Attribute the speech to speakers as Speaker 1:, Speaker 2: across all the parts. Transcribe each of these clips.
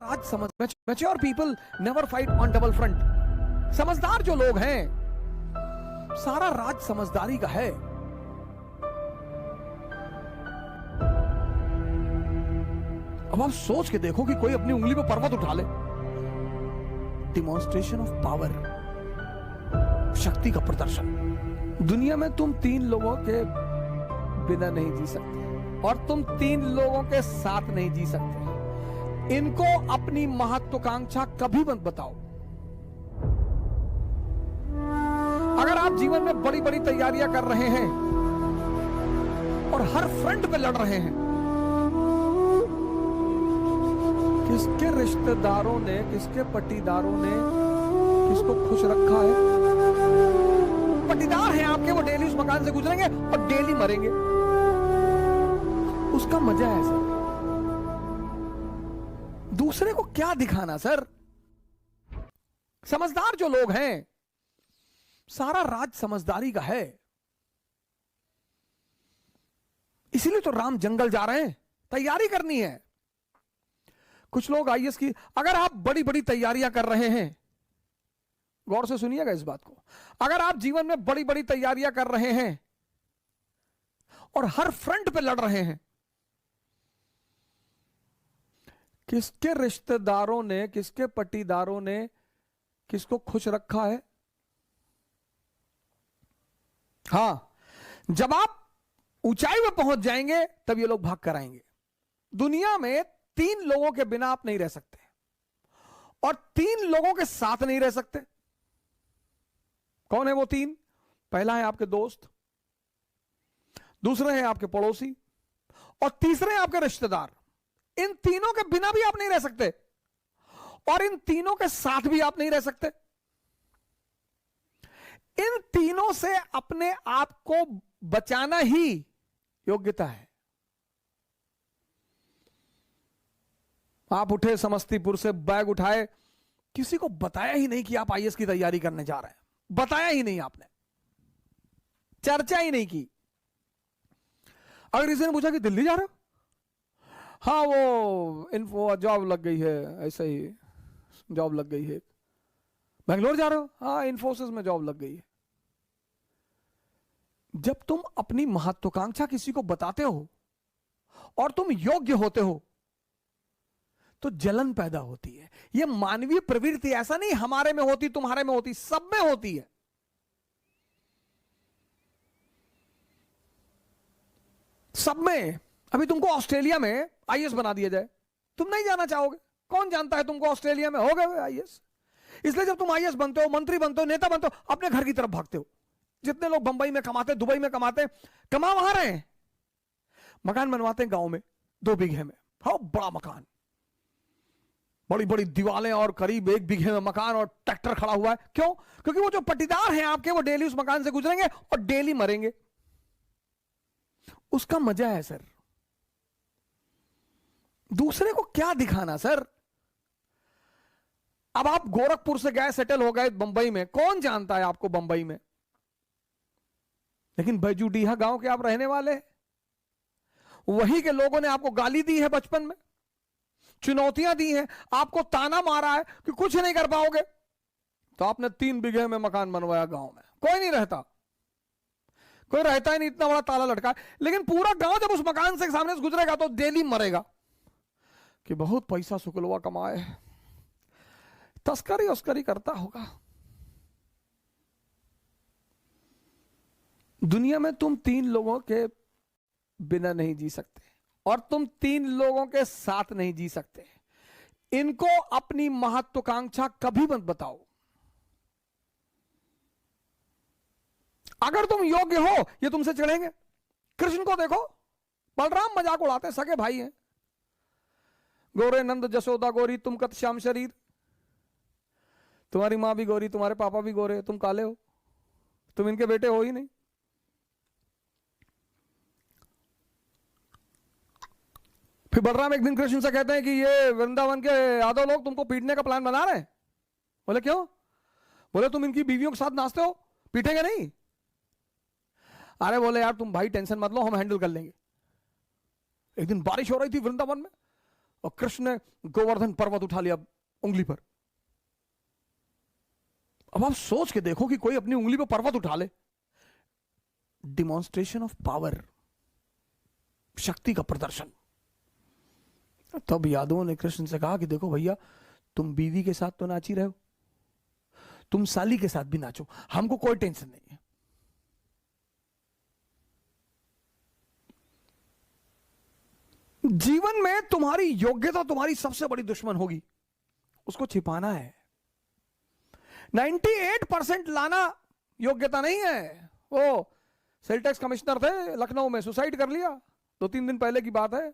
Speaker 1: आज समझ mature people never fight on double front. समझदार जो लोग हैं, सारा राज समझदारी का है। अब आप सोच के देखो कि कोई अपनी उंगली पे पर्वत उठा ले। डिमॉन्स्ट्रेशन ऑफ पावर, शक्ति का प्रदर्शन। दुनिया में तुम तीन लोगों के बिना नहीं जी सकते और तुम तीन लोगों के साथ नहीं जी सकते। इनको अपनी महत्वाकांक्षा कभी मत बताओ। अगर आप जीवन में बड़ी बड़ी तैयारियां कर रहे हैं और हर फ्रंट पे लड़ रहे हैं, किसके रिश्तेदारों ने, किसके पट्टीदारों ने किसको खुश रखा है? पट्टीदार हैं आपके, वो डेली उस मकान से गुजरेंगे और डेली मरेंगे। उसका मजा है सर। दूसरे को क्या दिखाना सर? समझदार जो लोग हैं, सारा राज समझदारी का है। इसीलिए तो राम जंगल जा रहे हैं, तैयारी करनी है। कुछ लोग आईएएस की, अगर आप बड़ी बड़ी तैयारियां कर रहे हैं, गौर से सुनिएगा इस बात को, अगर आप जीवन में बड़ी बड़ी तैयारियां कर रहे हैं और हर फ्रंट पे लड़ रहे हैं, किसके रिश्तेदारों ने, किसके पट्टीदारों ने किसको खुश रखा है? हां, जब आप ऊंचाई में पहुंच जाएंगे तब ये लोग भाग कर आएंगे। दुनिया में तीन लोगों के बिना आप नहीं रह सकते और तीन लोगों के साथ नहीं रह सकते। कौन है वो तीन? पहला है आपके दोस्त, दूसरे हैं आपके पड़ोसी और तीसरे हैं आपके रिश्तेदार। इन तीनों के बिना भी आप नहीं रह सकते और इन तीनों के साथ भी आप नहीं रह सकते। इन तीनों से अपने आप को बचाना ही योग्यता है। आप उठे समस्तीपुर से, बैग उठाए, किसी को बताया ही नहीं कि आप आईएएस की तैयारी करने जा रहे हैं। बताया ही नहीं आपने, चर्चा ही नहीं की। अगर किसी ने पूछा कि दिल्ली जा रहे हो, हाँ वो इन्फो जॉब लग गई है, ऐसा ही जॉब लग गई है। बेंगलोर जा रहे हो, हाँ इन्फोसिस में जॉब लग गई है। जब तुम अपनी महत्वाकांक्षा किसी को बताते हो और तुम योग्य होते हो तो जलन पैदा होती है। यह मानवीय प्रवृत्ति, ऐसा नहीं हमारे में होती, तुम्हारे में होती, सब में होती है। सब में। अभी तुमको ऑस्ट्रेलिया में आईएएस बना दिया जाए, तुम नहीं जाना चाहोगे। कौन जानता है तुमको ऑस्ट्रेलिया में हो गए आईएएस। इसलिए जब तुम आईएएस बनते हो, मंत्री बनते हो, नेता बनते हो, अपने घर की तरफ भागते हो। जितने लोग बंबई में कमाते, दुबई में कमाते, कमा वहां रहे हैं, मकान बनवाते हैं गांव में 2 बीघे में। हाँ, बड़ा मकान, बड़ी बड़ी दीवारें और करीब 1 बीघे में मकान और ट्रैक्टर खड़ा हुआ है। क्यों? क्योंकि वो जो पट्टीदार हैं आपके, वो डेली उस मकान से गुजरेंगे और डेली मरेंगे। उसका मजा है सर। दूसरे को क्या दिखाना सर? अब आप गोरखपुर से गए, सेटल हो गए बंबई में, कौन जानता है आपको बंबई में? लेकिन बैजूडीहा गांव के आप रहने वाले, वही के लोगों ने आपको गाली दी है बचपन में, चुनौतियां दी हैं, आपको ताना मारा है कि कुछ नहीं कर पाओगे, तो आपने 3 बीघे में मकान बनवाया गांव में। कोई नहीं रहता, कोई रहता ही नहीं, इतना बड़ा ताला लटका। लेकिन पूरा गांव जब उस मकान से सामने से गुजरेगा तो डेली मरेगा कि बहुत पैसा शुक्लवा कमाए, तस्करी उस्करी करता होगा। दुनिया में तुम 3 लोगों के बिना नहीं जी सकते और तुम 3 लोगों के साथ नहीं जी सकते। इनको अपनी महत्वाकांक्षा कभी मत बताओ। अगर तुम योग्य हो, ये तुमसे चिढ़ेंगे। कृष्ण को देखो, बलराम मजाक उड़ाते, सगे भाई हैं। गोरे नंद जसोदा गोरी, तुम कत श्याम शरीर। तुम्हारी मां भी गोरी, तुम्हारे पापा भी गोरे, तुम काले हो, तुम इनके बेटे हो ही नहीं। फिर बलराम एक दिन कृष्ण से कहते हैं कि ये वृंदावन के यादव लोग तुमको पीटने का प्लान बना रहे हैं। बोले क्यों? बोले तुम इनकी बीवियों के साथ नाचते हो, पीटेंगे नहीं? अरे बोले यार तुम भाई टेंशन मत लो, हम हैंडल कर लेंगे। एक दिन बारिश हो रही थी वृंदावन में, और कृष्ण ने गोवर्धन पर्वत उठा लिया उंगली पर। अब आप सोच के देखो कि कोई अपनी उंगली पर पर्वत उठा ले। डिमॉन्स्ट्रेशन ऑफ पावर, शक्ति का प्रदर्शन। तब यादवों ने कृष्ण से कहा कि देखो भैया, तुम बीवी के साथ तो नाच ही रहे हो, तुम साली के साथ भी नाचो, हमको कोई टेंशन नहीं है। जीवन में तुम्हारी योग्यता तुम्हारी सबसे बड़ी दुश्मन होगी, उसको छिपाना है। 98% लाना योग्यता नहीं है। वो सेल टैक्स कमिश्नर थे लखनऊ में, सुसाइड कर लिया, 2-3 दिन पहले की बात है।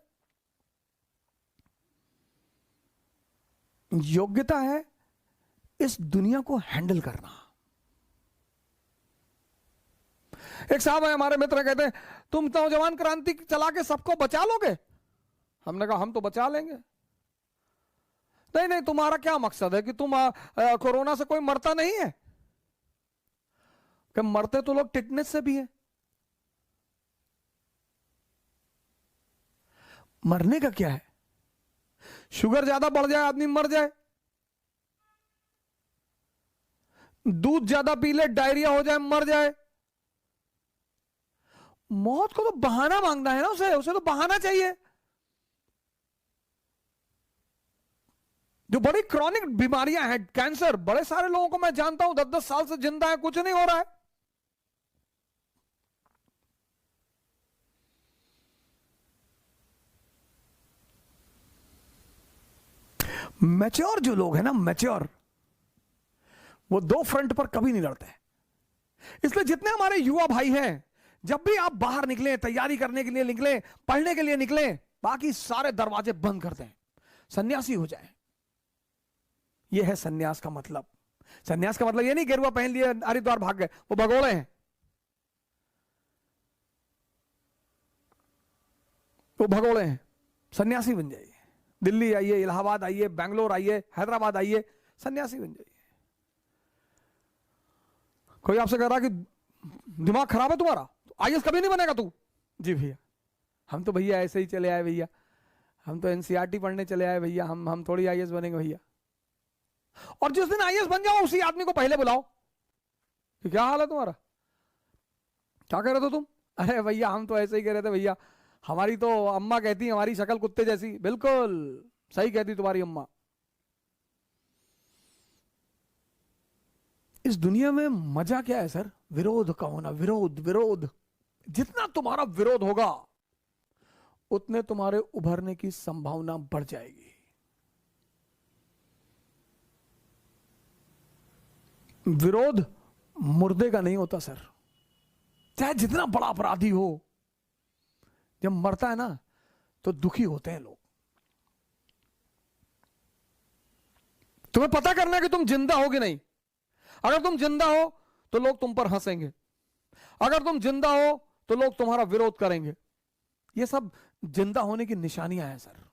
Speaker 1: योग्यता है इस दुनिया को हैंडल करना। एक साहब है हमारे मित्र, कहते हैं तुम नौजवान क्रांति चला के सबको बचा लोगे। हमने कहा हम तो बचा लेंगे। नहीं नहीं, तुम्हारा क्या मकसद है कि तुम कोरोना से कोई मरता नहीं है? कि मरते तो लोग टिटनेस से भी है। मरने का क्या है? शुगर ज्यादा बढ़ जाए आदमी मर जाए, दूध ज्यादा पी ले डायरिया हो जाए मर जाए। मौत को तो बहाना मांगना है ना, उसे तो बहाना चाहिए। जो बड़ी क्रॉनिक बीमारियां हैं, कैंसर, बड़े सारे लोगों को मैं जानता हूं 10-10 साल से जिंदा है, कुछ नहीं हो रहा है। मैच्योर जो लोग हैं ना, मैच्योर, वो दो फ्रंट पर कभी नहीं लड़ते। इसलिए जितने हमारे युवा भाई हैं, जब भी आप बाहर निकले, तैयारी करने के लिए निकले, पढ़ने के लिए निकले, बाकी सारे दरवाजे बंद कर दें, सन्यासी हो जाए। यह है सन्यास का मतलब। सन्यास का मतलब यह नहीं गेरुआ पहन लिए हरिद्वार भाग गए, वो भगोड़े हैं, वो भगोड़े हैं। सन्यासी बन जाइए, दिल्ली आइए, इलाहाबाद आइए, बैंगलोर आइए, हैदराबाद आइए, सन्यासी बन जाइए। कोई आपसे कह रहा कि दिमाग खराब है तुम्हारा, आईएएस कभी नहीं बनेगा तू। जी भैया, हम तो भैया ऐसे ही चले आए भैया, हम तो एनसीईआरटी पढ़ने चले आए भैया, हम थोड़ी आईएएस बनेंगे भैया। और जिस दिन आईएएस बन जाओ उसी आदमी को पहले बुलाओ कि क्या हाल है तुम्हारा, क्या कह रहे थे तुम? अरे भैया हम तो ऐसे ही कह रहे थे भैया, हमारी तो अम्मा कहती हमारी शक्ल कुत्ते जैसी। बिल्कुल सही कहती तुम्हारी अम्मा। इस दुनिया में मजा क्या है सर? विरोध का होना। विरोध विरोध, जितना तुम्हारा विरोध होगा उतने तुम्हारे उभरने की संभावना बढ़ जाएगी। विरोध मुर्दे का नहीं होता सर, चाहे जितना बड़ा अपराधी हो, जब मरता है ना तो दुखी होते हैं लोग। तुम्हें पता करना है कि तुम जिंदा हो कि नहीं। अगर तुम जिंदा हो तो लोग तुम पर हंसेंगे, अगर तुम जिंदा हो तो लोग तुम्हारा विरोध करेंगे। ये सब जिंदा होने की निशानियां हैं सर।